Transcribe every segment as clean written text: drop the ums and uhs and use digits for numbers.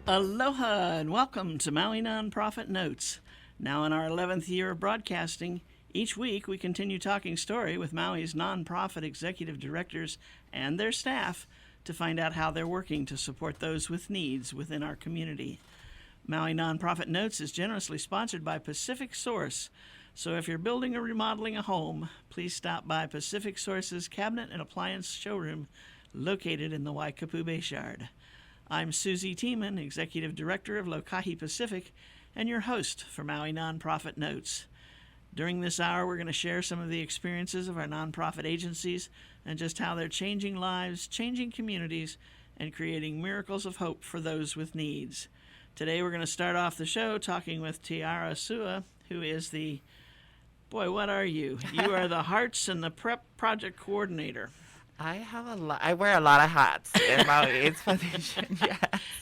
Aloha and welcome to Maui Nonprofit Notes. Now in our 11th year of broadcasting, each week we continue talking story with Maui's nonprofit executive directors and their staff to find out how they're working to support those with needs within our community. Maui Nonprofit Notes is generously sponsored by Pacific Source, so if you're building or remodeling a home, please stop by Pacific Source's Cabinet and Appliance Showroom located in the Waikapu Bayshard. I'm Susie Tiemann, Executive Director of Lokahi Pacific, and your host for Maui Nonprofit Notes. During this hour, we're going to share some of the experiences of our nonprofit agencies and just how they're changing lives, changing communities, and creating miracles of hope for those with needs. Today, we're going to start off the show talking with Tiara Sua, who is the, boy, what are you? You are the Hearts and the Prep Project Coordinator. I wear a lot of hats in Maui AIDS Foundation, yes.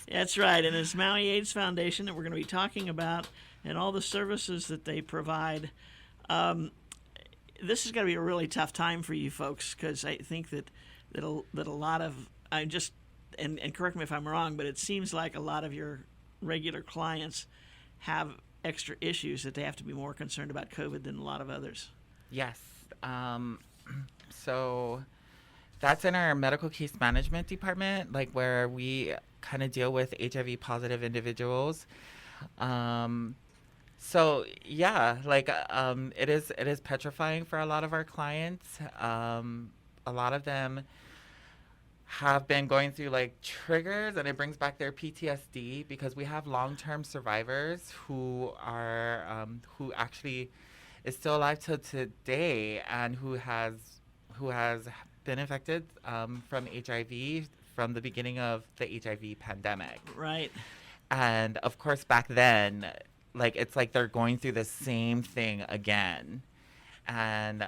That's right, and it's Maui AIDS Foundation that we're going to be talking about and all the services that they provide. This is going to be a really tough time for you folks because I think that a lot of, and correct me if I'm wrong, but it seems like a lot of your regular clients have extra issues that they have to be more concerned about COVID than a lot of others. Yes. So that's in our medical case management department, like where we kind of deal with HIV positive individuals. So yeah, like it is petrifying for a lot of our clients. A lot of them have been going through like triggers, and it brings back their PTSD because we have long-term survivors who are who actually is still alive till today and who has been infected from HIV from the beginning of the HIV pandemic. Right. And of course, back then, like it's like they're going through the same thing again. And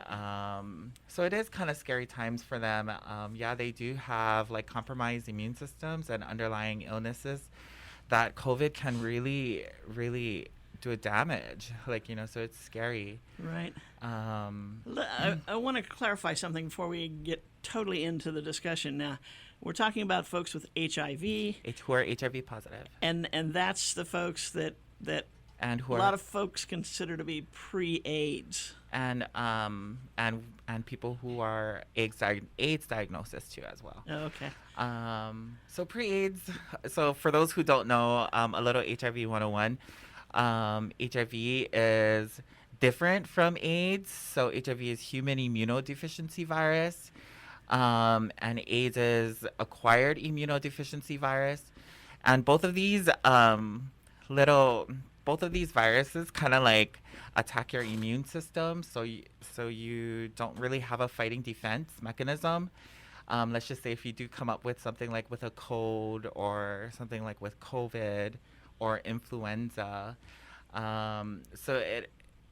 so it is kind of scary times for them. Yeah, they do have like compromised immune systems and underlying illnesses that COVID can really, really do a damage. Like, so it's scary. Right. I want to clarify something before we get totally into the discussion. Now, we're talking about folks with HIV. Who are HIV positive. And that's the folks that and who a lot of folks consider to be pre-AIDS. And people who are AIDS diagnosis too as well. Oh, okay. So pre-AIDS. So for those who don't know, a little HIV 101. HIV is different from AIDS. So HIV is human immunodeficiency virus, and AIDS is acquired immunodeficiency virus. And both of these viruses kind of like attack your immune system, so you don't really have a fighting defense mechanism. Let's just say if you do come up with something like with a cold or something like with COVID or influenza, so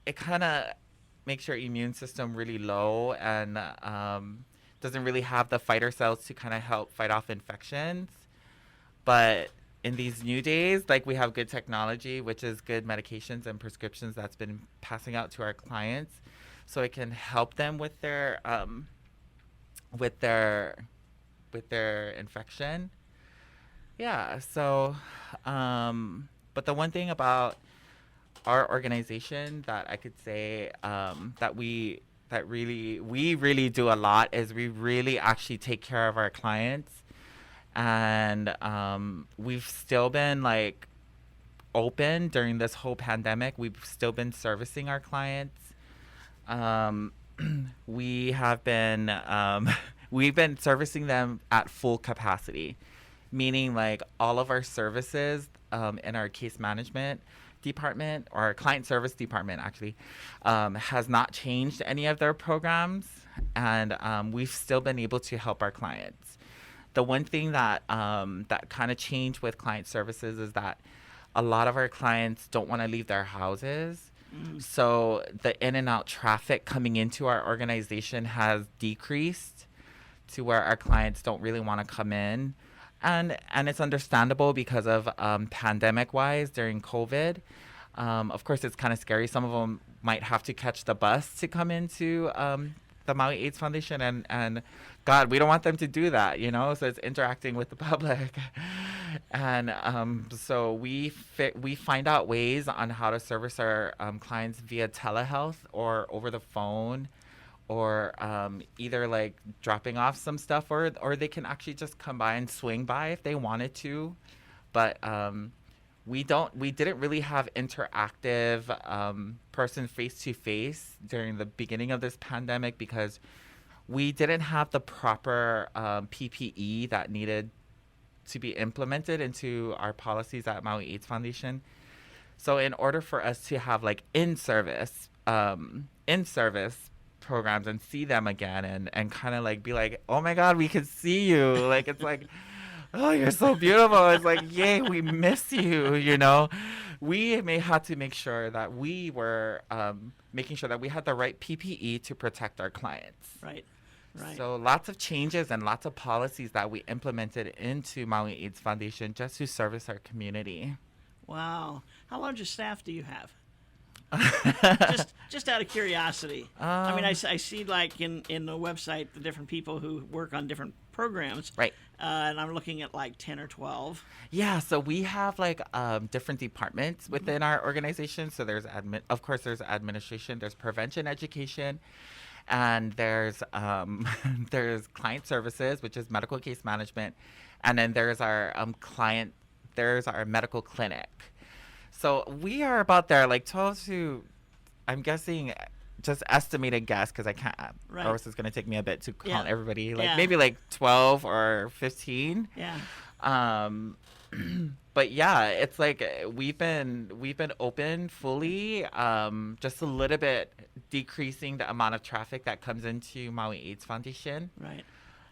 it kind of makes your immune system really low and doesn't really have the fighter cells to kind of help fight off infections. But in these new days, like we have good technology, which is good medications and prescriptions that's been passing out to our clients, so it can help them with their infection. Yeah. So, but the one thing about our organization that I could say that we really do a lot is we really actually take care of our clients. And we've still been like open during this whole pandemic. We've still been servicing our clients. We have been we've been servicing them at full capacity, meaning like all of our services in our case management department or our client service department actually has not changed any of their programs, and we've still been able to help our clients. The one thing that that kind of changed with client services is that a lot of our clients don't want to leave their houses. So the in and out traffic coming into our organization has decreased to where our clients don't really want to come in. And it's understandable because of pandemic wise during COVID. Of course, it's kind of scary. Some of them might have to catch the bus to come into the Maui AIDS Foundation, and God, we don't want them to do that, So it's interacting with the public. And so we find out ways on how to service our clients via telehealth or over the phone, or either like dropping off some stuff, or they can actually just come by and swing by if they wanted to. But we didn't really have interactive person face to face during the beginning of this pandemic because we didn't have the proper PPE that needed to be implemented into our policies at Maui AIDS Foundation. So in order for us to have like in service programs and see them again, and kind of like be like, oh my God, we can see you. Like it's like, oh, you're so beautiful. It's like, yay, we miss you, you know? We may have to make sure that we were making sure that we had the right PPE to protect our clients. Right. Right. So lots of changes and lots of policies that we implemented into Maui AIDS Foundation just to service our community. Wow. How large a staff do you have? just out of curiosity. I mean, I see like in the website the different people who work on different programs. Right. And I'm looking at like 10 or 12. Yeah, so we have like different departments within our organization. So there's of course there's administration, there's prevention education, and there's there's client services, which is medical case management, and then there's our there's our medical clinic. So we are about there, like 12 to, I'm guessing, just estimated guess, because I can't, Right. or else it's going to take me a bit to count Yeah. everybody, like Yeah. maybe like 12 or 15. Yeah. But yeah, it's like we've been open fully, just a little bit decreasing the amount of traffic that comes into Maui AIDS Foundation. Right.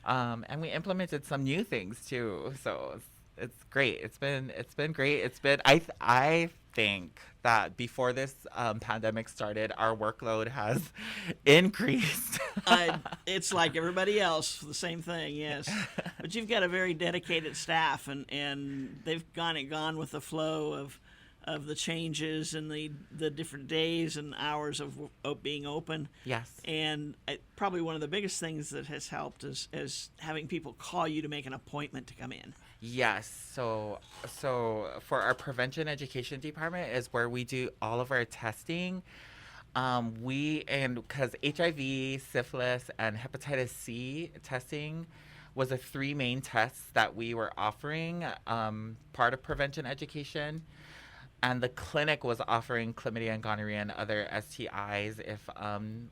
And we implemented some new things too. So it's great. It's been great. It's been I think that before this pandemic started, our workload has increased. It's like everybody else, the same thing, yes. But you've got a very dedicated staff, and they've gone with the flow of the changes and the different days and hours of being open. Yes. And probably one of the biggest things that has helped is having people call you to make an appointment to come in. Yes. So for our prevention education department is where we do all of our testing. Because HIV, syphilis, and hepatitis C testing was the three main tests that we were offering, part of prevention education. And the clinic was offering chlamydia and gonorrhea and other STIs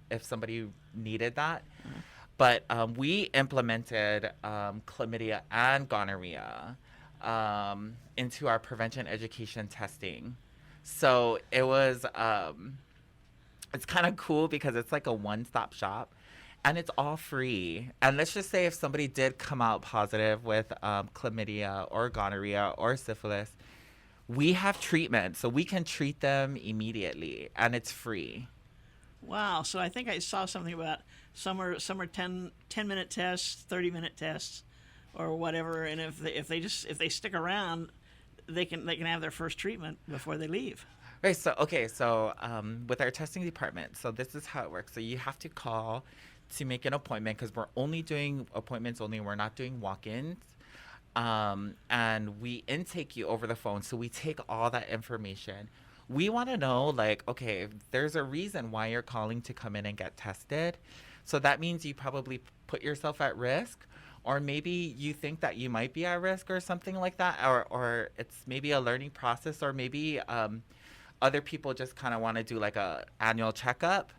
if somebody needed that. Mm-hmm. But we implemented chlamydia and gonorrhea into our prevention education testing. So it was, it's kind of cool because it's like a one-stop shop. And it's all free. And let's just say if somebody did come out positive with chlamydia or gonorrhea or syphilis, we have treatment. So we can treat them immediately. And it's free. Wow. So I think I saw something about some are 10-minute tests, 30-minute tests, or whatever. And if they stick around, they can have their first treatment before they leave. Right. So with our testing department, so this is how it works. So you have to call to make an appointment because we're only doing appointments only. We're not doing walk-ins. And we intake you over the phone. So we take all that information. We want to know, like, okay, there's a reason why you're calling to come in and get tested. So that means you probably put yourself at risk, or maybe you think that you might be at risk or something like that, or it's maybe a learning process, or maybe other people just kind of want to do like a annual checkup.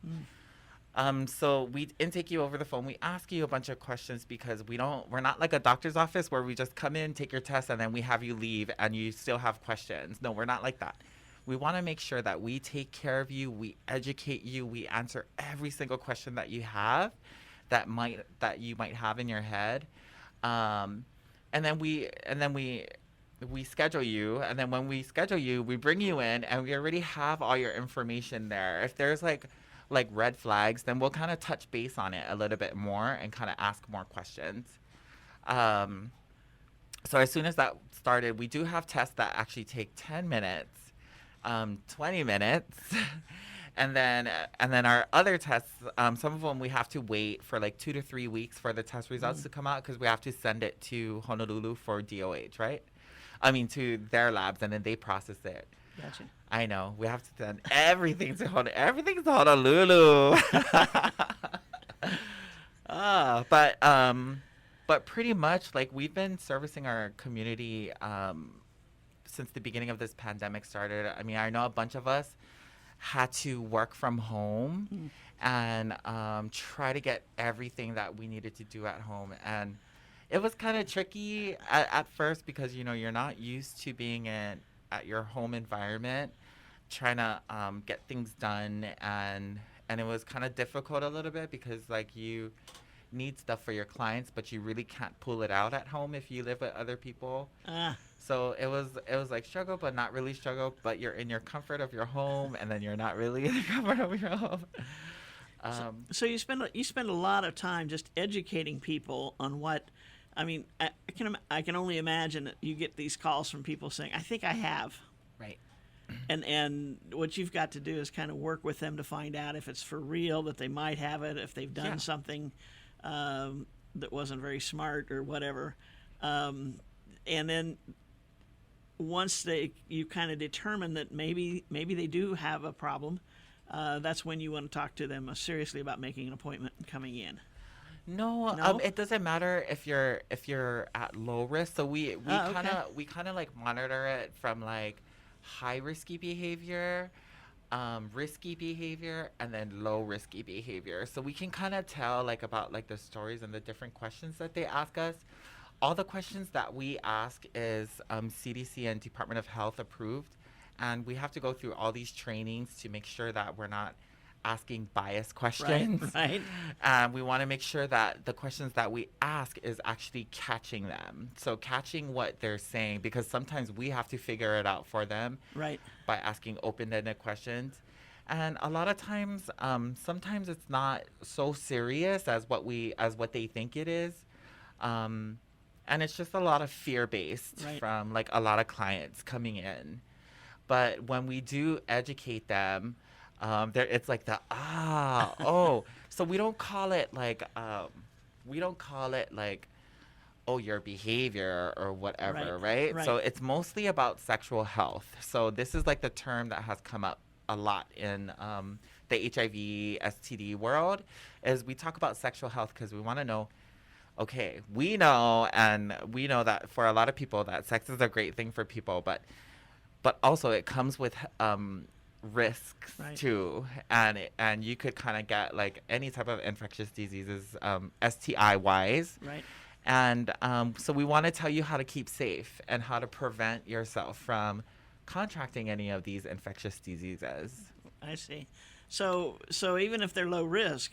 So we intake you over the phone. We ask you a bunch of questions because we're not like a doctor's office where we just come in, take your test, and then we have you leave and you still have questions. No, we're not like that. We want to make sure that we take care of you, we educate you, we answer every single question that you have that you might have in your head. And then we schedule you, and then when we schedule you, we bring you in and we already have all your information there. If there's like red flags, then we'll kind of touch base on it a little bit more and kind of ask more questions. So as soon as that started, we do have tests that actually take 10 minutes, 20 minutes. And then our other tests, some of them we have to wait for like 2 to 3 weeks for the test results to come out because we have to send it to Honolulu for DOH, right? to their labs, and then they process it. Gotcha. I know. We have to send everything to everything's Honolulu. But pretty much, like, we've been servicing our community since the beginning of this pandemic started. I mean, I know a bunch of us had to work from home and try to get everything that we needed to do at home. And it was kind of tricky at first because, you're not used to being at your home environment, trying to get things done. And it was kind of difficult a little bit because, like, you need stuff for your clients, but you really can't pull it out at home if you live with other people. So it was like struggle, but not really struggle. But you're in your comfort of your home, and then you're not really in the comfort of your home. So you spend a lot of time just educating people on what. I mean, I can only imagine that you get these calls from people saying, "I think I have." Right. And what you've got to do is kind of work with them to find out if it's for real, that they might have it, if they've done something that wasn't very smart or whatever. And then once you kind of determine that maybe they do have a problem, that's when you want to talk to them seriously about making an appointment and coming in. No, it doesn't matter if you're at low risk. So we kind of like monitor it from like high risky behavior, risky behavior, and then low risky behavior. So we can kind of tell like about like the stories and the different questions that they ask us. All the questions that we ask is CDC and Department of Health approved, and we have to go through all these trainings to make sure that we're not asking biased questions. Right. We want to make sure that the questions that we ask is actually catching them. So catching what they're saying, because sometimes we have to figure it out for them. Right. By asking open-ended questions. And a lot of times, sometimes it's not so serious as what they think it is. And it's just a lot of fear-based from like a lot of clients coming in. But when we do educate them, it's like so we don't call it like your behavior or whatever, right? So it's mostly about sexual health. So this is like the term that has come up a lot in the HIV STD world, is we talk about sexual health because we want to know, okay, we know that for a lot of people that sex is a great thing for people, but also it comes with risks too, and you could kind of get like any type of infectious diseases, STI wise, and so we want to tell you how to keep safe and how to prevent yourself from contracting any of these infectious diseases. I see. So even if they're low risk,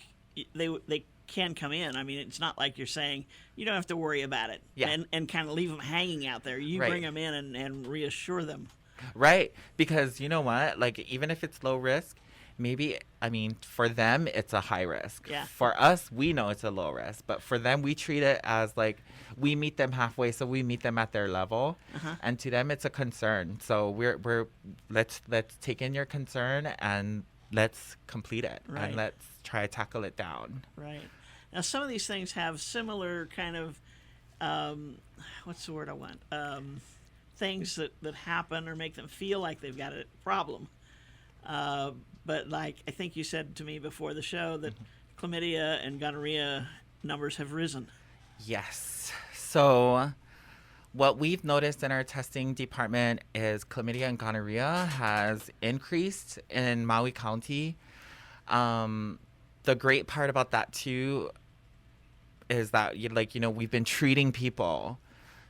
they can come in. I mean, it's not like you're saying you don't have to worry about it and kind of leave them hanging out there. You bring them in and reassure them. Right, because you know what? Like, even if it's low risk, maybe, I mean, for them, it's a high risk. Yeah. For us, we know it's a low risk, but for them, we treat it as like we meet them halfway, so we meet them at their level, and to them, it's a concern. So let's take in your concern and let's complete it, and let's try to tackle it down. Right. Now, some of these things have similar kind of, what's the word I want? Things that happen or make them feel like they've got a problem. But like I think you said to me before the show that chlamydia and gonorrhea numbers have risen. Yes. So what we've noticed in our testing department is chlamydia and gonorrhea has increased in Maui County. The great part about that too is that we've been treating people.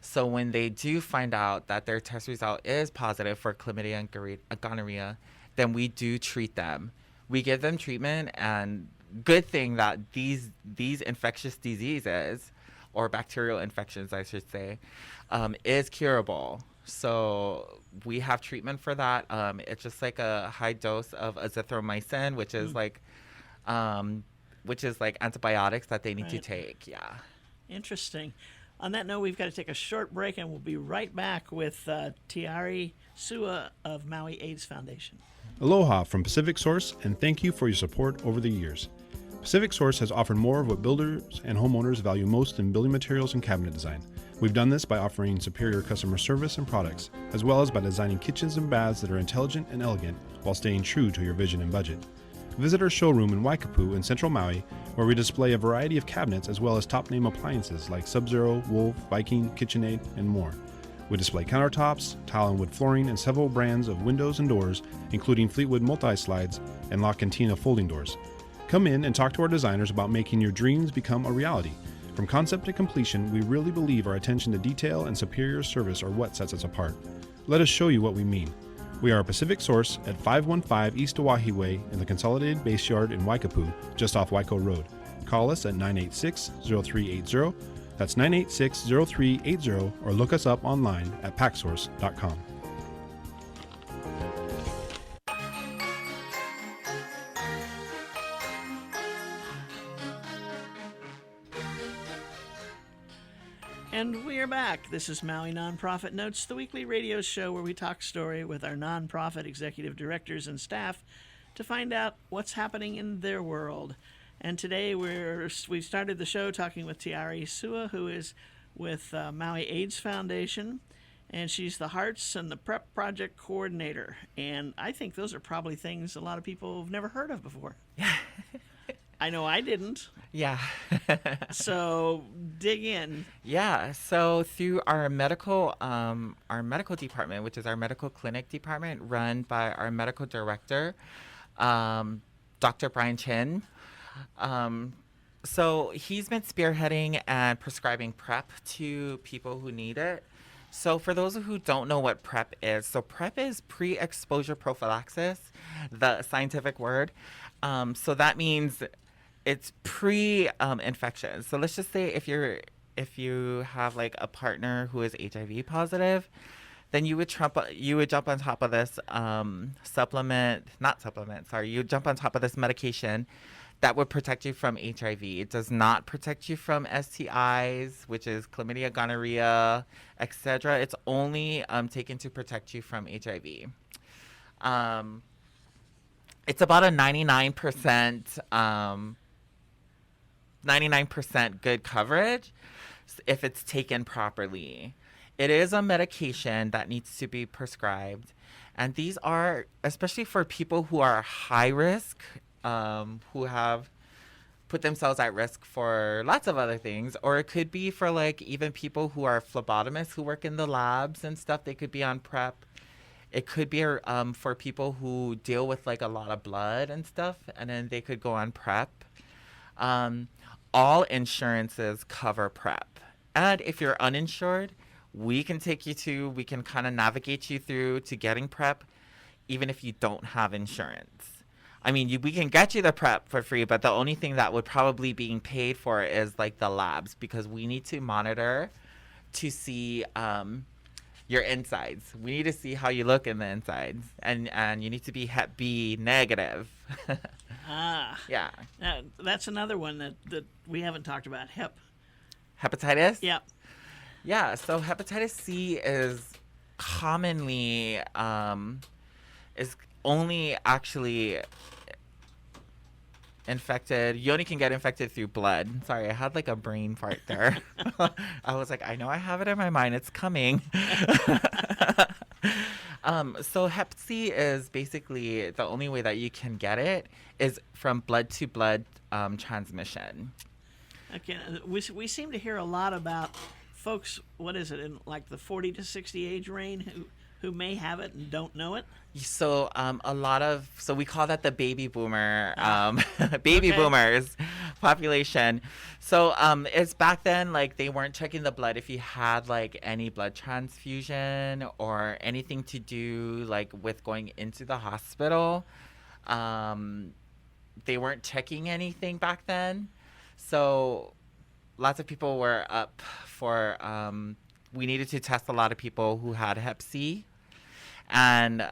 So when they do find out that their test result is positive for chlamydia and gonorrhea, then we do treat them. We give them treatment, and good thing that these infectious diseases, or bacterial infections, I should say, is curable. So we have treatment for that. It's just like a high dose of azithromycin, which is like antibiotics that they need to take. Yeah. Interesting. On that note, we've got to take a short break, and we'll be right back with Tiari Sua of Maui AIDS Foundation. Aloha from Pacific Source, and thank you for your support over the years. Pacific Source has offered more of what builders and homeowners value most in building materials and cabinet design. We've done this by offering superior customer service and products, as well as by designing kitchens and baths that are intelligent and elegant while staying true to your vision and budget. Visit our showroom in Waikapu in Central Maui, where we display a variety of cabinets as well as top-name appliances like Sub-Zero, Wolf, Viking, KitchenAid, and more. We display countertops, tile and wood flooring, and several brands of windows and doors, including Fleetwood multi-slides and La Cantina folding doors. Come in and talk to our designers about making your dreams become a reality. From concept to completion, we really believe our attention to detail and superior service are what sets us apart. Let us show you what we mean. We are a Pacific Source at 515 East Oahe Way in the Consolidated Base Yard in Waikapu, just off Waiko Road. Call us at 986-0380. That's 986-0380, or look us up online at packsource.com. And we are back. This is Maui Nonprofit Notes, the weekly radio show where we talk story with our nonprofit executive directors and staff to find out what's happening in their world. And today we've started the show talking with Tiari Sua, who is with Maui AIDS Foundation, and she's the Hearts and the Prep Project Coordinator. And I think those are probably things a lot of people have never heard of before. I know I didn't. Yeah. So dig in. Yeah. So through our medical department, which is our medical clinic department, run by our medical director, Dr. Brian Chin. So he's been spearheading and prescribing PrEP to people who need it. So for those who don't know what PrEP is, so PrEP is pre-exposure prophylaxis, the scientific word. So that means it's pre-infection. So let's just say if you have like a partner who is HIV positive, then you would jump on top of this you would jump on top of this medication that would protect you from HIV. It does not protect you from STIs, which is chlamydia, gonorrhea, etc. It's only taken to protect you from HIV. It's about a 99% good coverage if it's taken properly. It is a medication that needs to be prescribed. And these are, especially for people who are high risk, who have put themselves at risk for lots of other things, or it could be for like even people who are phlebotomists who work in the labs and stuff. They could be on PrEP. It could be for people who deal with like a lot of blood and stuff, and then they could go on PrEP. All insurances cover PrEP. And if you're uninsured, we can kind of navigate you through to getting PrEP, even if you don't have insurance. I mean, we can get you the PrEP for free, but the only thing that would probably being paid for is like the labs, because we need to monitor to see your insides. We need to see how you look in the insides, and you need to be Hep B negative. Yeah. That's another one that we haven't talked about. Hepatitis? Yeah. Yeah, so hepatitis C is commonly is only actually infected. You only can get infected through blood. Sorry, I had like a brain fart there. I was like, I know I have it in my mind. It's coming. So Hep C is basically the only way that you can get it is from blood to blood transmission. Okay, we seem to hear a lot about folks, what is it, in like the 40 to 60 age range who may have it and don't know it? So so we call that the baby boomer, Okay. boomers population. So it's back then, like they weren't checking the blood if you had like any blood transfusion or anything to do like with going into the hospital. They weren't checking anything back then. So lots of people were up for, we needed to test a lot of people who had Hep C. And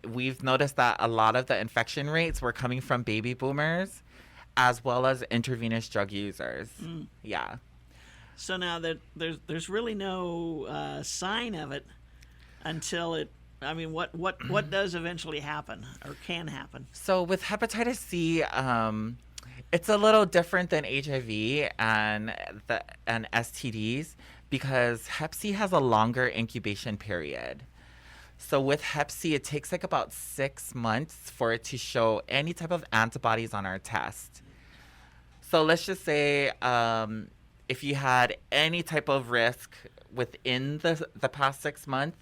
we've noticed that a lot of the infection rates were coming from baby boomers as well as intravenous drug users. Yeah. So now that there's really no sign of it until it, I mean, what does eventually happen or can happen? So with hepatitis C, it's a little different than HIV and STDs, because Hep C has a longer incubation period. So with Hep C, it takes like about 6 months for it to show any type of antibodies on our test. So let's just say if you had any type of risk within the past 6 months,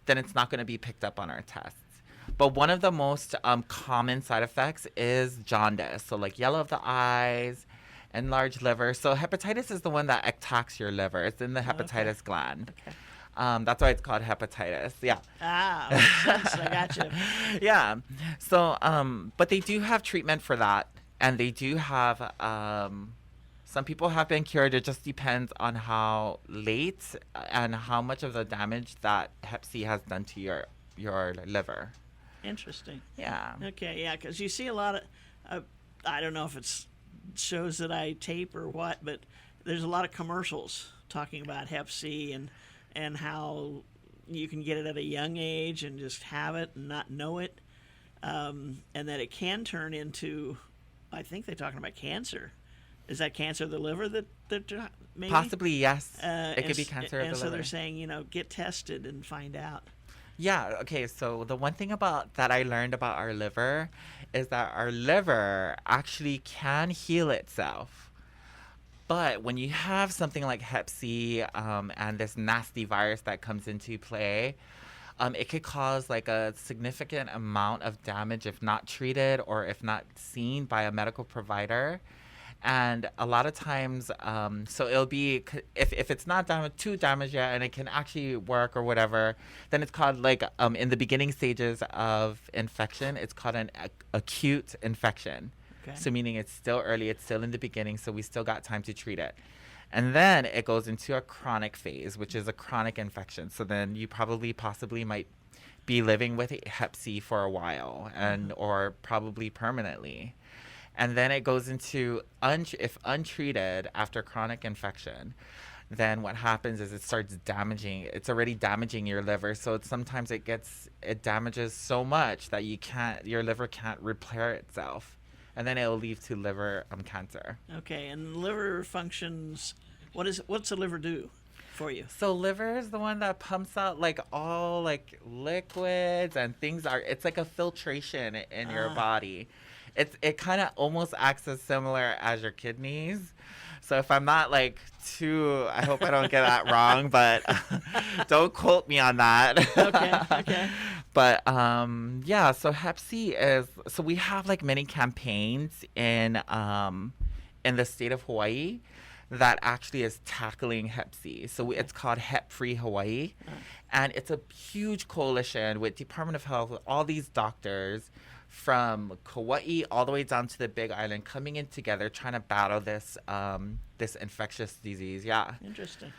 then it's not going to be picked up on our tests. But one of the most common side effects is jaundice. So like yellow of the eyes, enlarged liver. So hepatitis is the one that attacks your liver. It's in the hepatitis gland. Okay. That's why it's called hepatitis. Yeah. Makes sense. I gotcha. Yeah. So, but they do have treatment for that. And they do have, some people have been cured. It just depends on how late and how much of the damage that Hep C has done to your liver. Interesting. Yeah. Okay, yeah, because you see a lot of, I don't know if it's shows that I tape or what, but there's a lot of commercials talking about Hep C and how you can get it at a young age and just have it and not know it, and that it can turn into, I think they're talking about cancer. Is that cancer of the liver that maybe? Possibly, yes. It could be cancer of the liver. And so they're saying, get tested and find out. Yeah, okay, so the one thing about that I learned about our liver is that our liver actually can heal itself. But when you have something like Hep C and this nasty virus that comes into play, it could cause like a significant amount of damage if not treated or if not seen by a medical provider. And a lot of times, so it'll be, if it's not too damaged yet and it can actually work or whatever, then it's called like, in the beginning stages of infection, it's called an acute infection. Okay. So meaning it's still early, it's still in the beginning, so we still got time to treat it. And then it goes into a chronic phase, which is a chronic infection. So then you possibly might be living with Hep C for a while or probably permanently. And then it goes into, if untreated after chronic infection, then what happens is it starts damaging, it's already damaging your liver. So sometimes it damages so much that your liver can't repair itself. And then it'll lead to liver cancer. Okay, and liver functions, what's the liver do for you? So liver is the one that pumps out like all like liquids and things it's like a filtration in your body. It kind of almost acts as similar as your kidneys. So if I'm not like I hope I don't get that wrong, but don't quote me on that. Okay. But yeah, so Hep C so we have like many campaigns in the state of Hawaii that actually is tackling Hep C. So it's called Hep Free Hawaii. And it's a huge coalition with Department of Health, with all these doctors from Kauai all the way down to the Big Island coming in together trying to battle this infectious disease. Yeah. Interesting.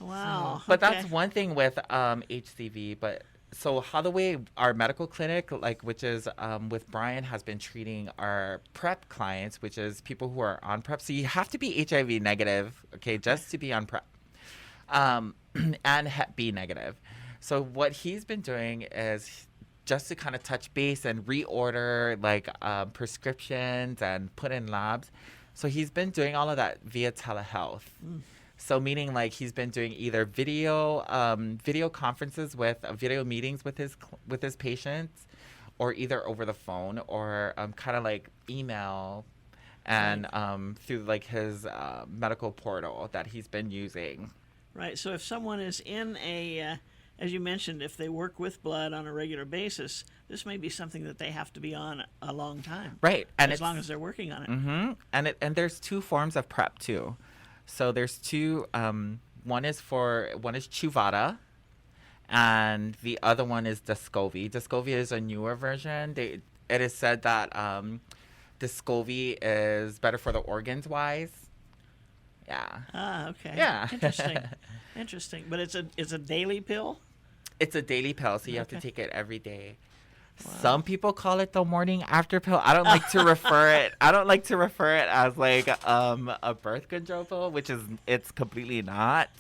Wow. But that's one thing with HCV. But so how the way our medical clinic, which is with Brian, has been treating our PrEP clients, which is people who are on PrEP. So you have to be HIV negative, okay, just to be on PrEP, and Hep B negative. So what he's been doing is just to kind of touch base and reorder prescriptions and put in labs. So he's been doing all of that via telehealth. So meaning he's been doing either video conferences video meetings with his patients, or either over the phone or kind of email and through his medical portal that he's been using. Right. So if someone is in as you mentioned, if they work with blood on a regular basis, this may be something that they have to be on a long time. Right. And as long as they're working on it. Mm-hmm. And there's two forms of PrEP too. So there's two. One is Truvada, and the other one is Descovy. Descovy is a newer version. It is said that Descovy is better for the organs wise. Yeah. Ah, okay. Yeah. Interesting. But it's a daily pill? It's a daily pill, so you have to take it every day. Wow. Some people call it the morning after pill. I don't like to refer it. I don't like to refer it as a birth control pill, which it's completely not.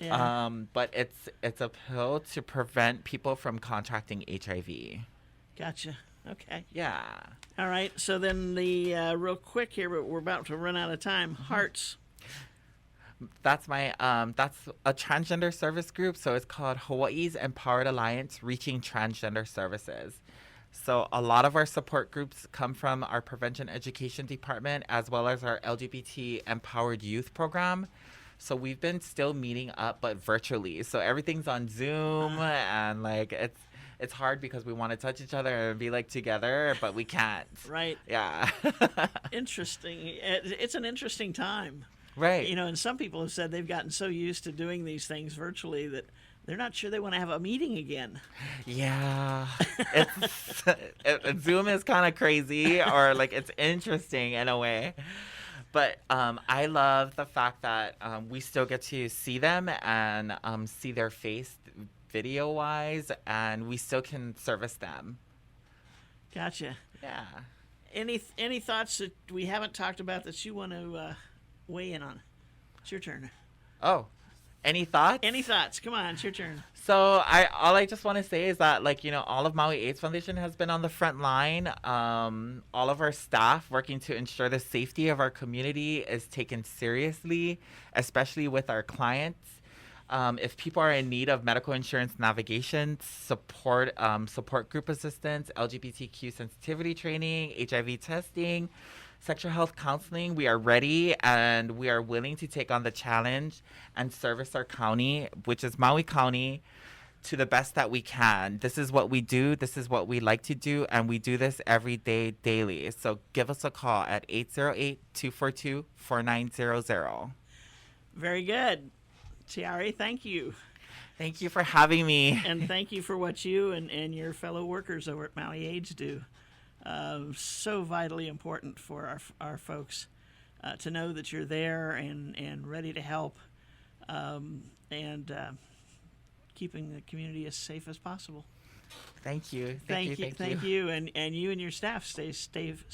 Yeah. But it's a pill to prevent people from contracting HIV. Gotcha. Okay. Yeah. All right. So then real quick here, we're about to run out of time. Hearts. That's that's a transgender service group. So it's called Hawaii's Empowered Alliance Reaching Transgender Services. So a lot of our support groups come from our prevention education department as well as our LGBT empowered youth program. So we've been still meeting up but virtually. So everything's on Zoom and like it's hard because we want to touch each other and be like together, but we can't. Right. Yeah. Interesting. It's an interesting time. Right. You know, and some people have said they've gotten so used to doing these things virtually that they're not sure they want to have a meeting again. Yeah. Zoom is kind of crazy or like it's interesting in a way. But I love the fact that we still get to see them and see their face video wise, and we still can service them. Gotcha. Yeah. Any thoughts that we haven't talked about that you want to weigh in on? It's your turn. Oh, any thoughts? Any thoughts? Come on, it's your turn. So all I just want to say is that all of Maui AIDS Foundation has been on the front line. All of our staff working to ensure the safety of our community is taken seriously, especially with our clients. If people are in need of medical insurance navigation, support group assistance, LGBTQ sensitivity training, HIV testing, sexual health counseling, we are ready and we are willing to take on the challenge and service our county, which is Maui County, to the best that we can. This is what we do. This is what we like to do. And we do this every day, daily. So give us a call at 808-242-4900. Very good. Tiare, thank you. Thank you for having me. And thank you for what you and your fellow workers over at Maui AIDS do. So vitally important for our folks to know that you're there and ready to help and keeping the community as safe as possible. Thank you. Thank you. And you and your staff stay safe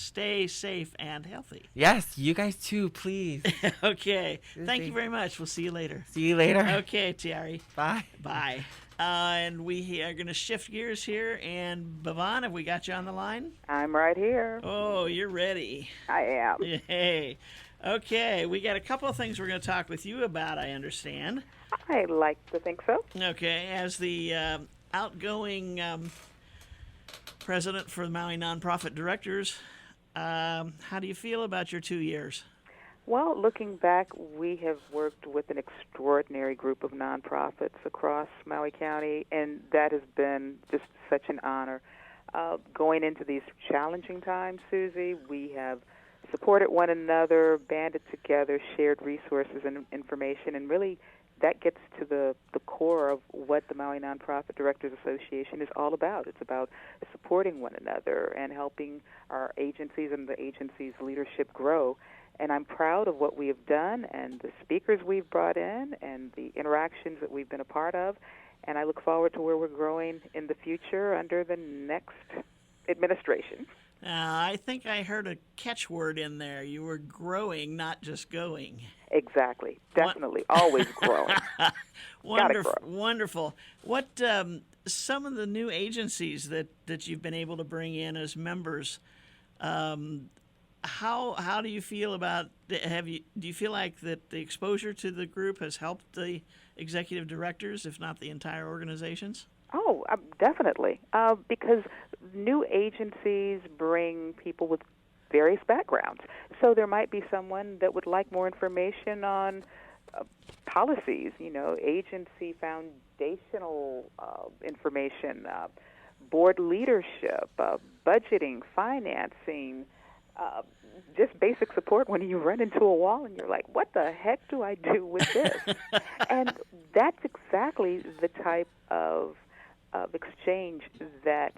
and healthy. Yes, you guys too, please. Okay. Thank you very much. We'll see you later. See you later. Okay, Tiare. Bye. Bye. And we are going to shift gears here. And Bhavan, have we got you on the line? I'm right here. Oh, you're ready. I am. Hey. Okay, we got a couple of things we're going to talk with you about, I understand. I like to think so. Okay, as the outgoing president for the Maui Nonprofit Directors, how do you feel about your 2 years? Well, looking back, we have worked with an extraordinary group of nonprofits across Maui County, and that has been just such an honor. Going into these challenging times, Susie, we have supported one another, banded together, shared resources and information, and really that gets to the core of what the Maui Nonprofit Directors Association is all about. It's about supporting one another and helping our agencies and the agency's leadership grow. And I'm proud of what we have done and the speakers we've brought in and the interactions that we've been a part of. And I look forward to where we're growing in the future under the next administration. I think I heard a catchword in there. You were growing, not just going. Exactly. Definitely. Always growing. Wonderful. Wonderful. What some of the new agencies that you've been able to bring in as members, how do you feel about do you feel like that the exposure to the group has helped the executive directors, if not the entire organizations? Oh, definitely. Because new agencies bring people with various backgrounds. So there might be someone that would like more information on policies, agency foundational information, board leadership, budgeting, financing, just basic support when you run into a wall and you're like, what the heck do I do with this? And that's exactly the type of exchange that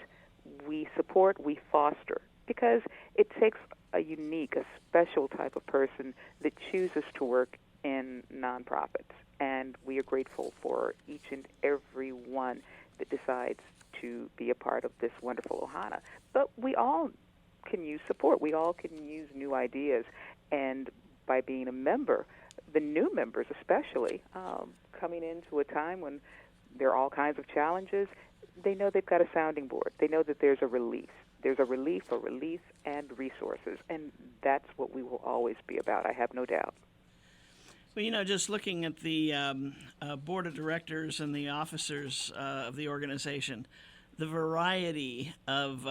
we support, we foster, because it takes a unique, a special type of person that chooses to work in nonprofits. And we are grateful for each and every one that decides to be a part of this wonderful ohana. But we all can use support. We all can use new ideas. And by being a member, the new members especially, coming into a time when there are all kinds of challenges, they know they've got a sounding board. They know that there's a relief. There's a relief, and resources. And that's what we will always be about, I have no doubt. Well, just looking at the board of directors and the officers of the organization, the variety of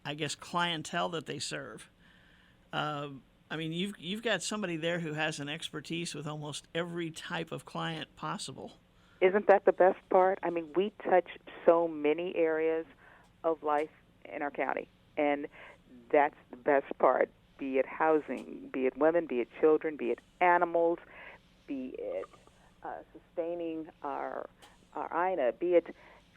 I guess clientele that they serve. You've got somebody there who has an expertise with almost every type of client possible. Isn't that the best part? I mean, we touch so many areas of life in our county, and that's the best part, be it housing, be it women, be it children, be it animals, be it sustaining our INA, be it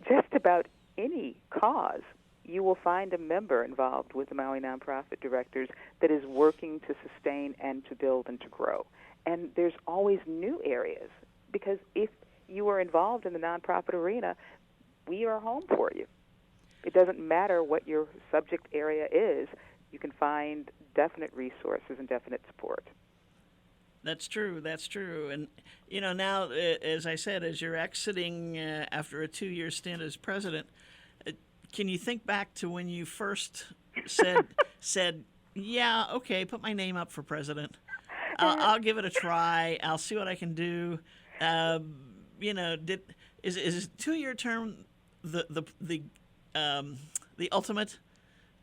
just about any cause. You will find a member involved with the Maui Nonprofit Directors that is working to sustain and to build and to grow. And there's always new areas, because if you are involved in the nonprofit arena, we are home for you. It doesn't matter what your subject area is, you can find definite resources and definite support. That's true. And, now, as I said, as you're exiting after a 2-year stint as president, can you think back to when you first said, yeah, okay, put my name up for president. I'll give it a try. I'll see what I can do. Is a 2-year term the ultimate?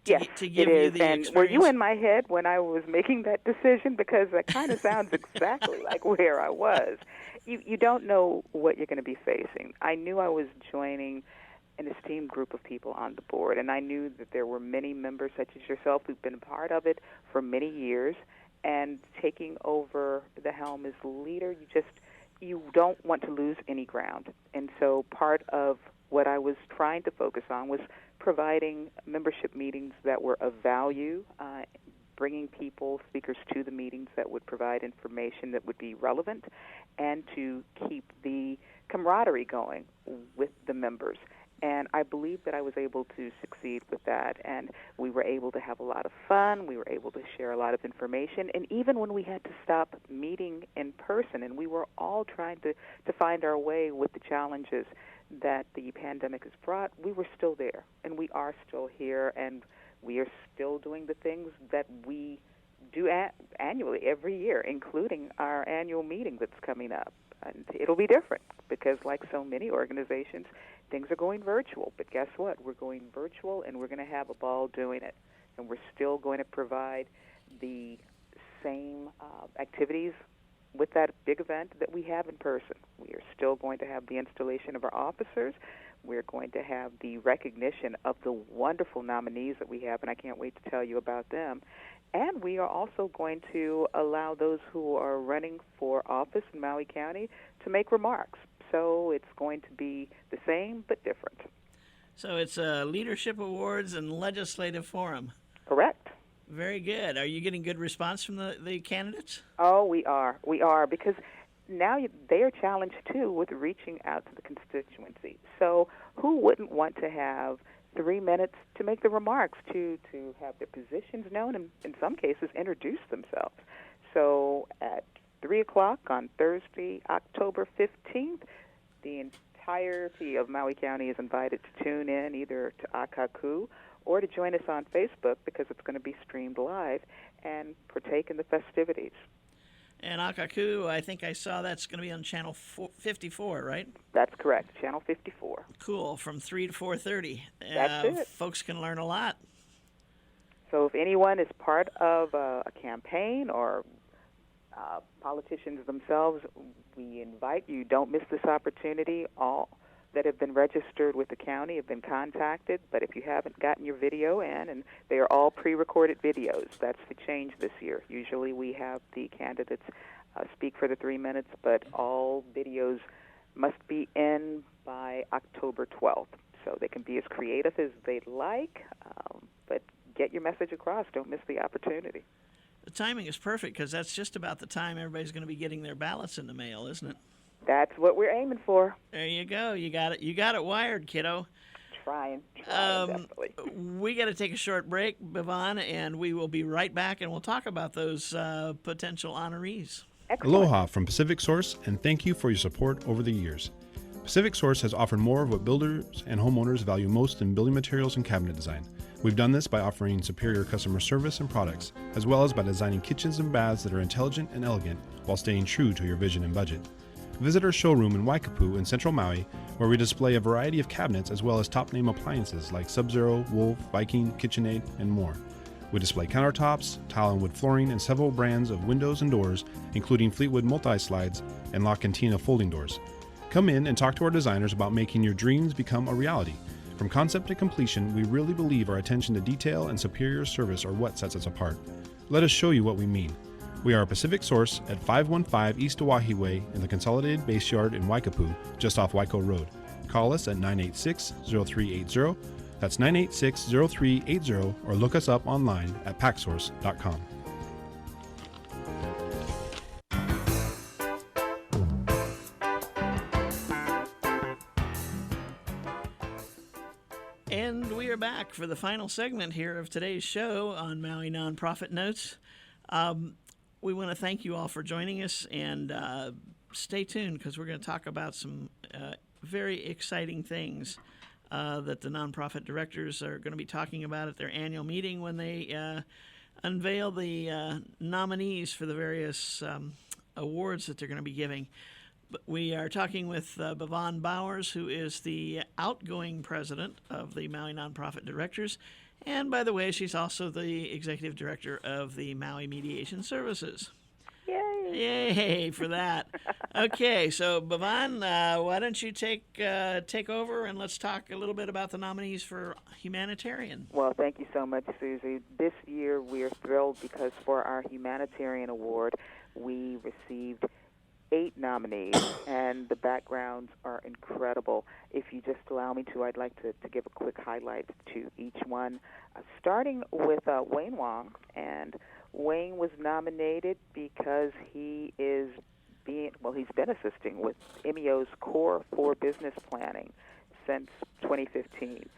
Yes, to give it is. You the and experience? Were you in my head when I was making that decision? Because that kind of sounds exactly like where I was. You don't know what you're going to be facing. I knew I was joining an esteemed group of people on the board, and I knew that there were many members such as yourself who've been a part of it for many years, and taking over the helm as leader, you don't want to lose any ground. And so part of what I was trying to focus on was providing membership meetings that were of value, bringing speakers to the meetings that would provide information that would be relevant, and to keep the camaraderie going with the members. And I believe that I was able to succeed with that. And we were able to have a lot of fun. We were able to share a lot of information. And even when we had to stop meeting in person, and we were all trying to find our way with the challenges that the pandemic has brought, we were still there. And we are still here. And we are still doing the things that we do annually, every year, including our annual meeting that's coming up. And it'll be different because, like so many organizations, things are going virtual. But guess what? We're going virtual, and we're going to have a ball doing it. And we're still going to provide the same activities with that big event that we have in person. We are still going to have the installation of our officers. We're going to have the recognition of the wonderful nominees that we have, and I can't wait to tell you about them. And we are also going to allow those who are running for office in Maui County to make remarks. So it's going to be the same but different. So it's leadership awards and legislative forum. Correct. Very good. Are you getting good response from the candidates? Oh, we are. We are, because now they are challenged, too, with reaching out to the constituency. So who wouldn't want to have 3 minutes to make the remarks, to have their positions known, and in some cases introduce themselves? So at 3 o'clock on Thursday, October 15th, the entirety of Maui County is invited to tune in either to Akaku or to join us on Facebook, because it's going to be streamed live, and partake in the festivities. And Akaku, I think I saw that's going to be on channel 54, right? That's correct, channel 54. Cool, from 3 to 4:30. That's it. Folks can learn a lot. So if anyone is part of a campaign or politicians themselves, we invite you. Don't miss this opportunity. All that have been registered with the county have been contacted, but if you haven't gotten your video in, and they are all pre-recorded videos, that's the change this year. Usually we have the candidates speak for the 3 minutes, but all videos must be in by October 12th. So they can be as creative as they'd like, but get your message across. Don't miss the opportunity. The timing is perfect, because that's just about the time everybody's going to be getting their ballots in the mail, isn't it? That's what we're aiming for. There you go. You got it. You got it wired, kiddo. Trying, definitely. We got to take a short break, Bivon, and we will be right back, and we'll talk about those potential honorees. Excellent. Aloha from Pacific Source, and thank you for your support over the years. Pacific Source has offered more of what builders and homeowners value most in building materials and cabinet design. We've done this by offering superior customer service and products, as well as by designing kitchens and baths that are intelligent and elegant while staying true to your vision and budget. Visit our showroom in Waikapu in Central Maui, where we display a variety of cabinets as well as top-name appliances like Sub-Zero, Wolf, Viking, KitchenAid, and more. We display countertops, tile and wood flooring, and several brands of windows and doors, including Fleetwood multi-slides and La Cantina folding doors. Come in and talk to our designers about making your dreams become a reality. From concept to completion, we really believe our attention to detail and superior service are what sets us apart. Let us show you what we mean. We are a Pacific Source at 515 East Oahe Way in the Consolidated Base Yard in Waikapu, just off Waiko Road. Call us at 986-0380. That's 986-0380, or look us up online at packsource.com. And we are back for the final segment here of today's show on Maui Nonprofit Notes. We want to thank you all for joining us, and stay tuned because we're going to talk about some very exciting things that the nonprofit directors are going to be talking about at their annual meeting when they unveil the nominees for the various awards that they're going to be giving. But we are talking with Bhavan Bowers, who is the outgoing president of the Maui Nonprofit Directors. And by the way, she's also the executive director of the Maui Mediation Services. Yay! Yay for that. Okay, so Bhavan, why don't you take over and let's talk a little bit about the nominees for humanitarian. Well, thank you so much, Susie. This year we're thrilled because for our humanitarian award, we received 8 nominees, and the backgrounds are incredible. If you just allow me to, I'd like to give a quick highlight to each one, starting with Wayne Wong. And Wayne was nominated because he's been assisting with MEO's Core for Business Planning since 2015.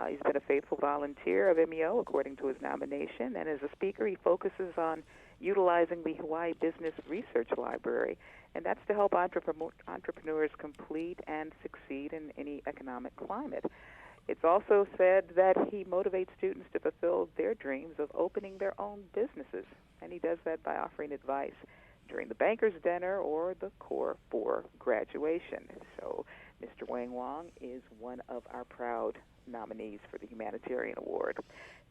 He's been a faithful volunteer of MEO, according to his nomination, and as a speaker, he focuses on utilizing the Hawaii Business Research Library, and that's to help entrepreneurs complete and succeed in any economic climate. It's also said that he motivates students to fulfill their dreams of opening their own businesses, and he does that by offering advice during the banker's dinner or the Core 4 graduation. So Mr. Wang Wong is one of our proud nominees for the Humanitarian Award.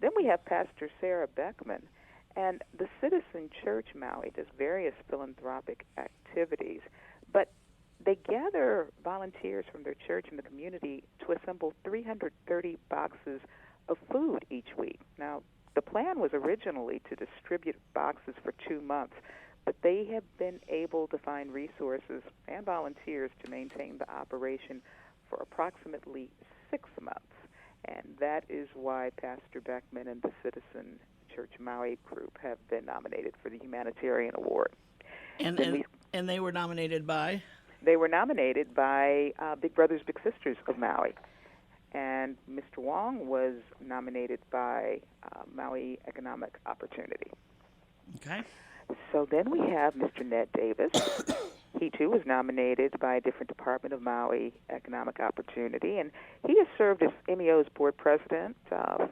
Then we have Pastor Sarah Beckman, and the Citizen Church Maui does various philanthropic activities, but they gather volunteers from their church and the community to assemble 330 boxes of food each week. Now, the plan was originally to distribute boxes for 2 months, but they have been able to find resources and volunteers to maintain the operation for approximately 6 months. And that is why Pastor Beckman and the Citizen Church Maui group have been nominated for the Humanitarian Award. And they were nominated by? They were nominated by Big Brothers Big Sisters of Maui. And Mr. Wong was nominated by Maui Economic Opportunity. Okay. So then we have Mr. Ned Davis. He, too, was nominated by a different department of Maui Economic Opportunity, and he has served as MEO's board president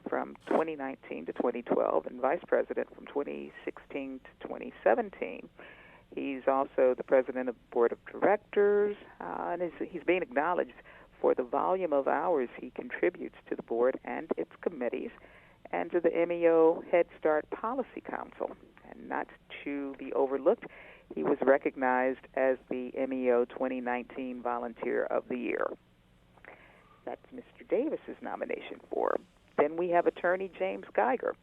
from 2019 to 2012 and vice president from 2016 to 2017. He's also the president of the board of directors, and he's being acknowledged for the volume of hours he contributes to the board and its committees and to the MEO Head Start Policy Council. And not to be overlooked, he was recognized as the MEO 2019 Volunteer of the Year. That's Mr. Davis's nomination for him. Then we have Attorney James Geiger.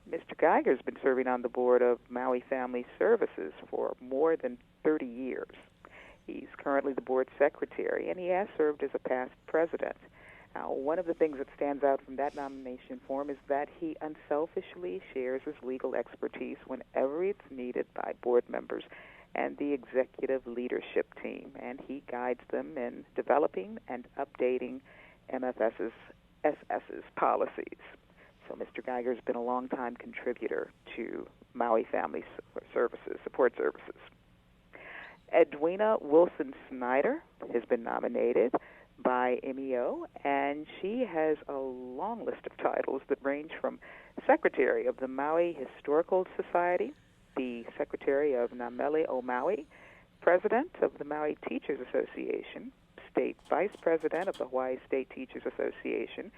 Mr. Geiger's been serving on the board of Maui Family Services for more than 30 years. He's currently the board secretary, and he has served as a past president. Now, one of the things that stands out from that nomination for him is that he unselfishly shares his legal expertise whenever it's needed by board members and the executive leadership team, and he guides them in developing and updating MFS's policies. So Mr. Geiger's been a long-time contributor to Maui Family Support Services. Edwina Wilson-Snyder has been nominated by MEO, and she has a long list of titles that range from Secretary of the Maui Historical Society, the Secretary of Namele o Maui, President of the Maui Teachers Association, State Vice President of the Hawaii State Teachers Association,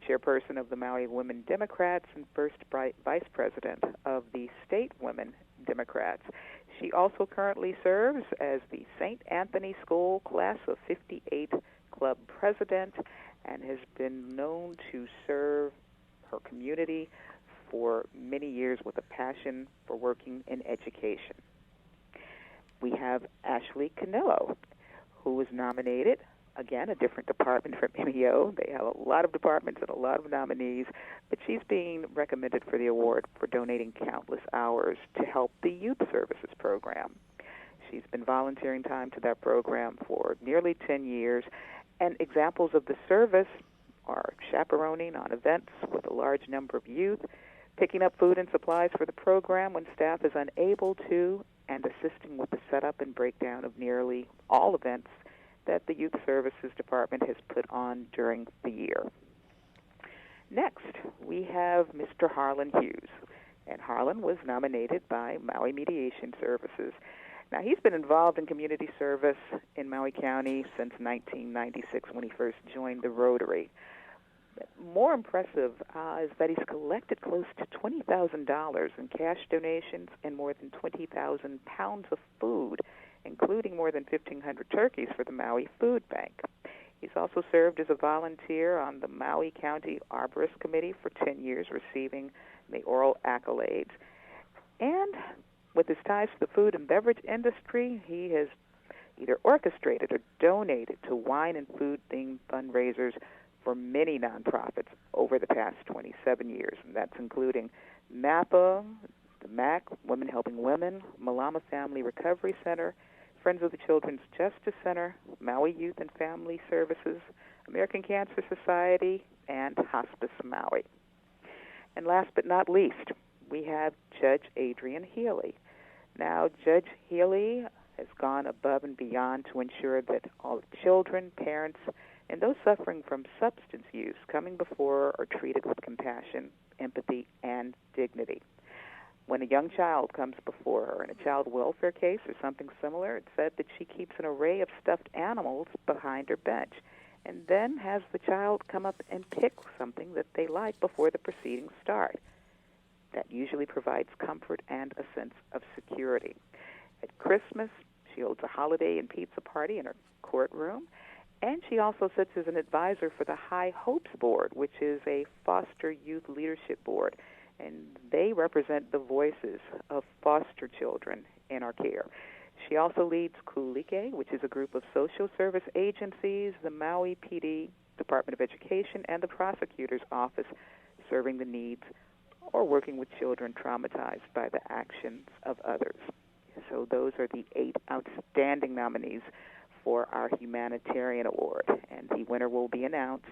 Chairperson of the Maui Women Democrats, and First Vice President of the State Women Democrats. She also currently serves as the St. Anthony School Class of 58 Club President and has been known to serve her community for many years with a passion for working in education. We have Ashley Canillo, who was nominated, again, a different department from MEO. They have a lot of departments and a lot of nominees, but she's being recommended for the award for donating countless hours to help the Youth Services Program. She's been volunteering time to that program for nearly 10 years, and examples of the service are chaperoning on events with a large number of youth, picking up food and supplies for the program when staff is unable to, and assisting with the setup and breakdown of nearly all events that the Youth Services Department has put on during the year. Next, we have Mr. Harlan Hughes, and Harlan was nominated by Maui Mediation Services. Now, he's been involved in community service in Maui County since 1996 when he first joined the Rotary. More impressive is that he's collected close to $20,000 in cash donations and more than 20,000 pounds of food, including more than 1,500 turkeys for the Maui Food Bank. He's also served as a volunteer on the Maui County Arborist Committee for 10 years, receiving the oral accolades. And with his ties to the food and beverage industry, he has either orchestrated or donated to wine and food-themed fundraisers for many nonprofits over the past 27 years, and that's including NAPA, the MAC, Women Helping Women, Malama Family Recovery Center, Friends of the Children's Justice Center, Maui Youth and Family Services, American Cancer Society, and Hospice Maui. And last but not least, we have Judge Adrian Healy. Now, Judge Healy has gone above and beyond to ensure that all children, parents, and those suffering from substance use coming before are treated with compassion, empathy, and dignity. When a young child comes before her in a child welfare case or something similar, it's said that she keeps an array of stuffed animals behind her bench and then has the child come up and pick something that they like before the proceedings start. That usually provides comfort and a sense of security. At Christmas, she holds a holiday and pizza party in her courtroom, and she also sits as an advisor for the High Hopes Board, which is a foster youth leadership board, and they represent the voices of foster children in our care. She also leads Kulike, which is a group of social service agencies, the Maui PD, Department of Education, and the Prosecutor's Office, serving the needs or working with children traumatized by the actions of others. So those are the 8 outstanding nominees for our Humanitarian Award, and the winner will be announced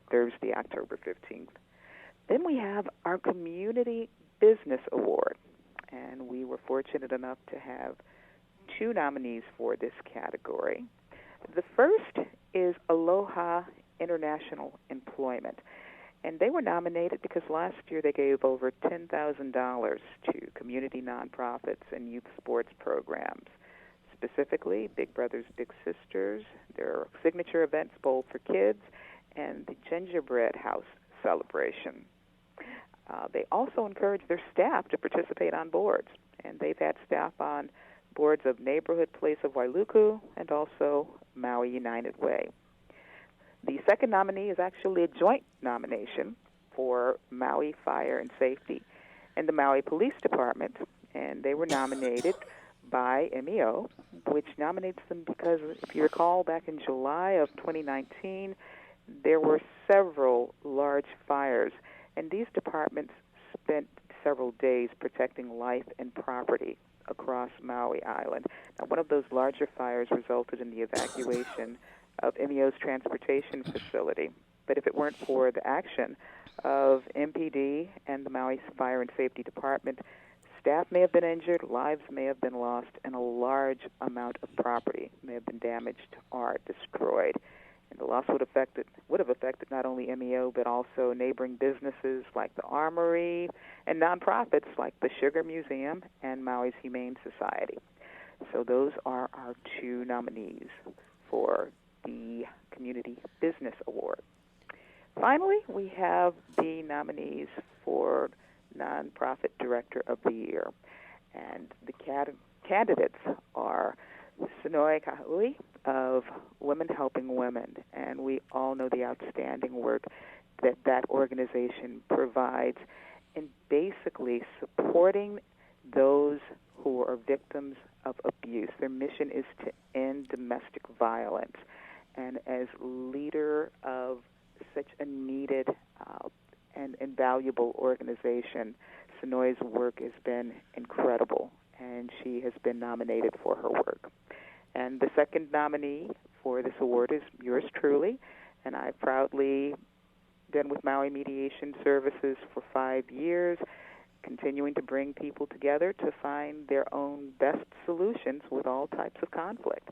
Thursday, October 15th. Then we have our Community Business Award, and we were fortunate enough to have 2 nominees for this category. The first is Aloha International Employment, and they were nominated because last year they gave over $10,000 to community nonprofits and youth sports programs. Specifically, Big Brothers Big Sisters, their signature events, Bowl for Kids, and the Gingerbread House celebration. They also encourage their staff to participate on boards, and they've had staff on boards of Neighborhood Place of Wailuku and also Maui United Way. The second nominee is actually a joint nomination for Maui Fire and Safety and the Maui Police Department, and they were nominated by MEO, which nominates them because, if you recall, back in July of 2019, there were several large fires, and these departments spent several days protecting life and property across Maui Island. Now, one of those larger fires resulted in the evacuation of MEO's transportation facility, but if it weren't for the action of MPD and the Maui Fire and Safety Department, staff may have been injured, lives may have been lost, and a large amount of property may have been damaged or destroyed. And the loss would have affected not only MEO but also neighboring businesses like the Armory and nonprofits like the Sugar Museum and Maui's Humane Society. So those are our two nominees for the Community Business Award. Finally, we have the nominees for Nonprofit Director of the Year. And the candidates are Sonoy Kahui of Women Helping Women, and we all know the outstanding work that organization provides in basically supporting those who are victims of abuse. Their mission is to end domestic violence, and as leader of such a needed and valuable organization, Sonoy's work has been incredible, and she has been nominated for her work. And the second nominee for this award is yours truly, and I've proudly been with Maui Mediation Services for 5 years, continuing to bring people together to find their own best solutions with all types of conflict.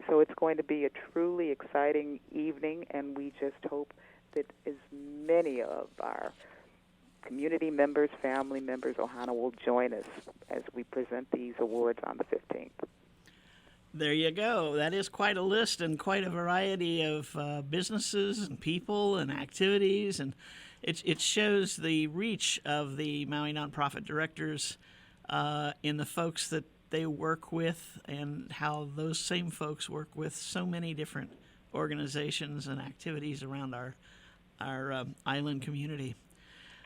So it's going to be a truly exciting evening, and we just hope that as many of our community members, family members, Ohana will join us as we present these awards on the 15th. There you go. That is quite a list and quite a variety of businesses and people and activities, and it shows the reach of the Maui Nonprofit Directors in the folks that they work with and how those same folks work with so many different organizations and activities around our island community.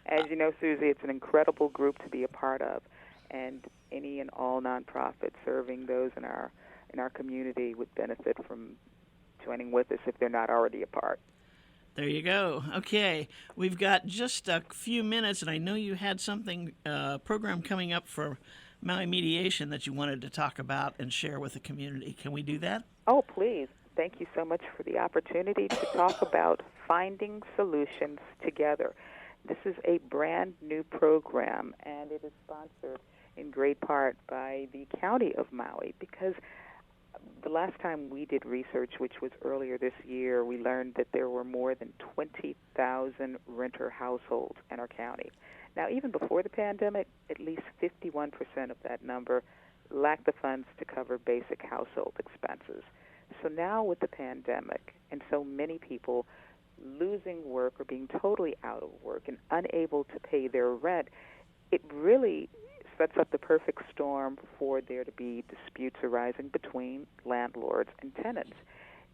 As you know, Susie, it's an incredible group to be a part of, and any and all nonprofits serving those in our community would benefit from joining with us if they're not already a part. There you go. Okay, we've got just a few minutes, and I know you had something program coming up for Maui Mediation that you wanted to talk about and share with the community. Can we do that? Oh, please. Thank you so much for the opportunity to talk about finding solutions together. This is a brand new program, and it is sponsored in great part by the County of Maui, because the last time we did research, which was earlier this year, we learned that there were more than 20,000 renter households in our county. Now, even before the pandemic, at least 51% of that number lacked the funds to cover basic household expenses. So now with the pandemic and so many people losing work or being totally out of work and unable to pay their rent, it really sets up the perfect storm for there to be disputes arising between landlords and tenants.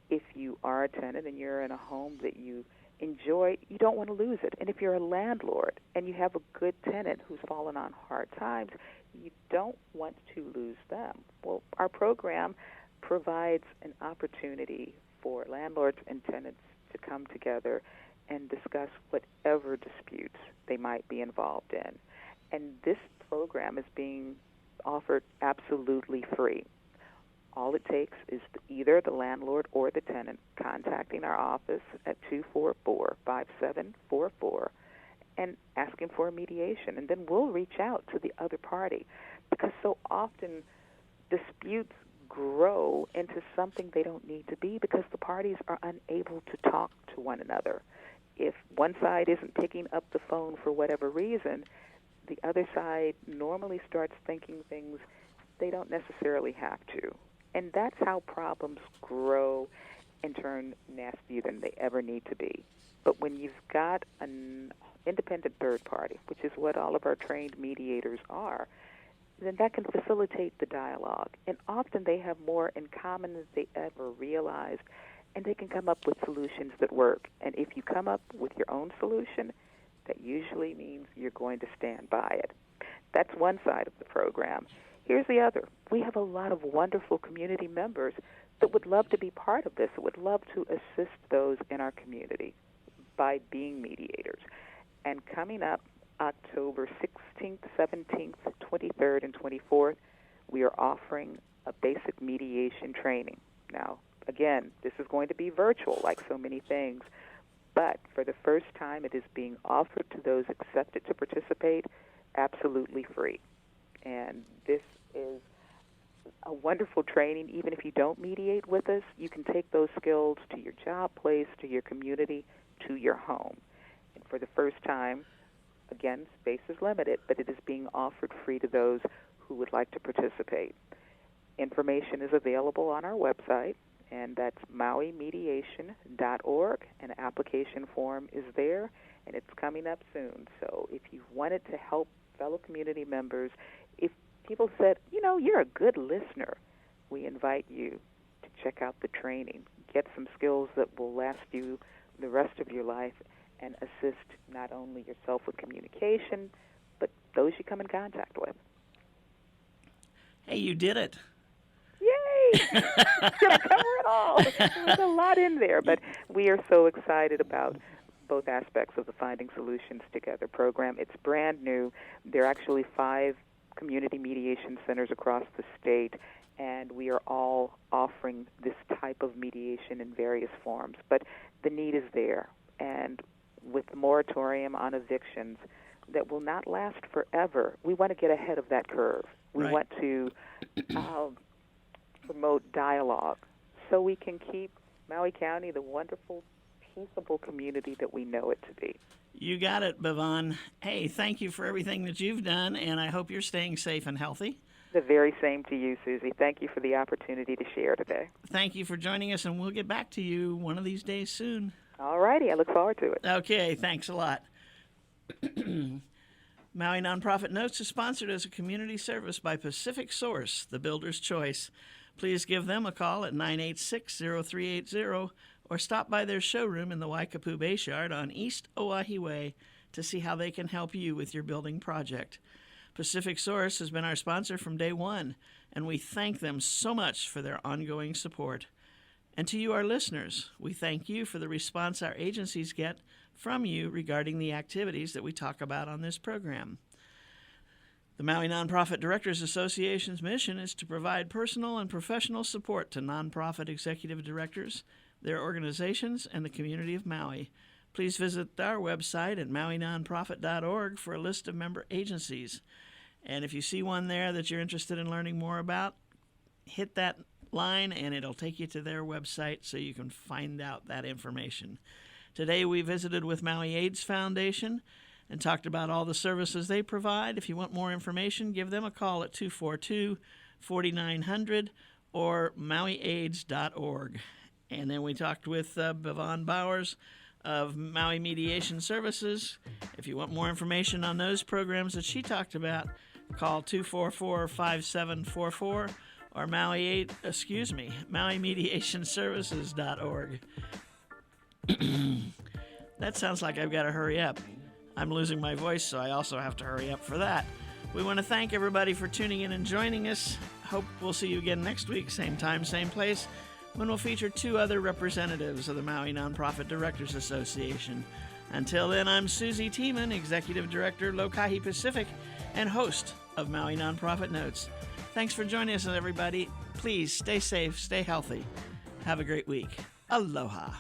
If you are a tenant and you're in a home that you enjoy, you don't want to lose it. And if you're a landlord and you have a good tenant who's fallen on hard times, you don't want to lose them. Well, our program provides an opportunity for landlords and tenants to come together and discuss whatever disputes they might be involved in. And this program is being offered absolutely free. All it takes is either the landlord or the tenant contacting our office at 244-5744 and asking for a mediation. And then we'll reach out to the other party, because so often disputes grow into something they don't need to be because the parties are unable to talk to one another. If one side isn't picking up the phone for whatever reason, the other side normally starts thinking things they don't necessarily have to. And that's how problems grow and turn nastier than they ever need to be. But when you've got an independent third party, which is what all of our trained mediators are, then that can facilitate the dialogue. And often they have more in common than they ever realized, and they can come up with solutions that work. And if you come up with your own solution, that usually means you're going to stand by it. That's one side of the program. Here's the other. We have a lot of wonderful community members that would love to be part of this, that would love to assist those in our community by being mediators. And coming up October 16th, 17th, 23rd, and 24th, we are offering a basic mediation training. Now, again, this is going to be virtual, like so many things, but for the first time, it is being offered to those accepted to participate absolutely free. And this is a wonderful training. Even if you don't mediate with us, you can take those skills to your job place, to your community, to your home. And for the first time, again, space is limited, but it is being offered free to those who would like to participate. Information is available on our website, and that's MauiMediation.org. An application form is there, and it's coming up soon. So if you wanted to help fellow community members, if people said, you're a good listener, we invite you to check out the training, get some skills that will last you the rest of your life, and assist not only yourself with communication, but those you come in contact with. Hey, you did it. Yay! It's going to cover it all. There's a lot in there, but we are so excited about both aspects of the Finding Solutions Together program. It's brand new. There are actually 5 community mediation centers across the state, and we are all offering this type of mediation in various forms. But the need is there, and with the moratorium on evictions that will not last forever, we want to get ahead of that curve. We Right. want to promote dialogue so we can keep Maui County the wonderful, peaceable community that we know it to be. You got it, Bevon. Hey, thank you for everything that you've done, and I hope you're staying safe and healthy. The very same to you, Susie. Thank you for the opportunity to share today. Thank you for joining us, and we'll get back to you one of these days soon. All righty. I look forward to it. Okay, thanks a lot. Maui Nonprofit Notes is sponsored as a community service by Pacific Source, the builder's choice. Please give them a call at 986-0380 or stop by their showroom in the Waikapu Bayshard on East Oahe Way to see how they can help you with your building project. Pacific Source has been our sponsor from day one, and we thank them so much for their ongoing support. And to you, our listeners, we thank you for the response our agencies get from you regarding the activities that we talk about on this program. The Maui Nonprofit Directors Association's mission is to provide personal and professional support to nonprofit executive directors, their organizations, and the community of Maui. Please visit our website at mauinonprofit.org for a list of member agencies. And if you see one there that you're interested in learning more about, hit that line and it'll take you to their website so you can find out that information. Today we visited with Maui AIDS Foundation and talked about all the services they provide. If you want more information, give them a call at 242-4900 or mauiaids.org. And then we talked with Bevon Bowers of Maui Mediation Services. If you want more information on those programs that she talked about, call 244-5744 or MauiMediationServices.org. That sounds like I've got to hurry up. I'm losing my voice, so I also have to hurry up for that. We want to thank everybody for tuning in and joining us. Hope we'll see you again next week, same time, same place, when we'll feature 2 other representatives of the Maui Nonprofit Directors Association. Until then, I'm Susie Tiemann, Executive Director, Lokahi Pacific, and host of Maui Nonprofit Notes. Thanks for joining us, everybody. Please stay safe, stay healthy. Have a great week. Aloha.